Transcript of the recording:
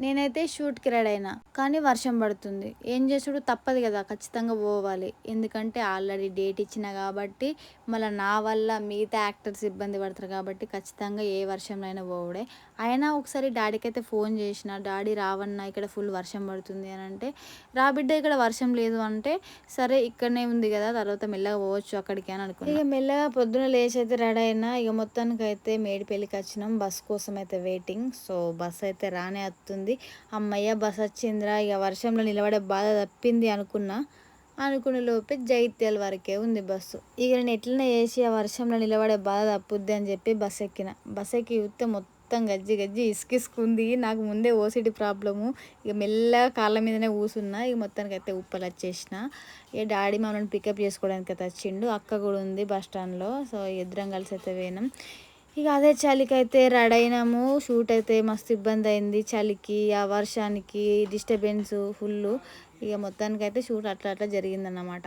నేనైతే షూట్‌కి రెడీ అయినా. కానీ వర్షం పడుతుంది. ఏం చేసుడు తప్పదు కదా! ఖచ్చితంగా పోవాలి. ఎందుకంటే ఆల్రెడీ డేట్ ఇచ్చినా కాబట్టి, మళ్ళా నా వల్ల మిగతా యాక్టర్స్ ఇబ్బంది పడతారు కాబట్టి ఖచ్చితంగా ఏ వర్షంలో అయినా పోవుడే. అయినా ఒకసారి డాడీకైతే ఫోన్ చేసిన, "డాడీ రావన్నా ఇక్కడ ఫుల్ వర్షం పడుతుంది" అని అంటే, "రా బిడ్డ ఇక్కడ వర్షం లేదు" అంటే, సరే ఇక్కడనే ఉంది కదా! తర్వాత మెల్లగా పోవచ్చు అక్కడికి అని అనుకున్నా. ఇక మెల్లగా పొద్దున లేచి అయితే రెడీ అయినా. ఇక మొత్తానికైతే మేడిపల్లికి వచ్చినాం. బస్ కోసం అయితే వెయిటింగ్. సో, బస్ అయితే రానే వస్తుంది. అమ్మయ్య బస్ వచ్చిందిరా, ఇక వర్షంలో నిలబడే బాధ తప్పింది అనుకున్నా. అనుకునే లోపే జైత్యాల వరకే ఉంది బస్సు. ఇక నేను ఎట్లనే చేసి ఆ వర్షంలో నిలబడే బాధ తప్పుద్ది అని చెప్పి బస్ ఎక్కిన. బస్ ఎక్కి చూస్తే మొత్తం గజ్జి గజ్జి ఇసుకిసుకుంది. నాకు ముందే ఓసిడి ప్రాబ్లము. ఇక మెల్లగా కాళ్ళ మీదనే కూసున్నా. ఇక మొత్తానికి అయితే ఉప్పలు వచ్చేసిన. ఇక డాడీ మమ్మల్ని పికప్ చేసుకోవడానికి అయితే వచ్చిండు. అక్క కూడా ఉంది బస్ స్టాండ్లో. సో ఇద్దరం కలిసి అయితే పోయినాం. ఇక అదే చలికైతే రెడీ అయినాము. షూట్ అయితే మస్తు ఇబ్బంది అయింది. చలికి ఆ వర్షానికి డిస్టర్బెన్స్ ఫుల్. ఇక మొత్తానికైతే షూట్ అట్లా అట్లా జరిగిందన్నమాట.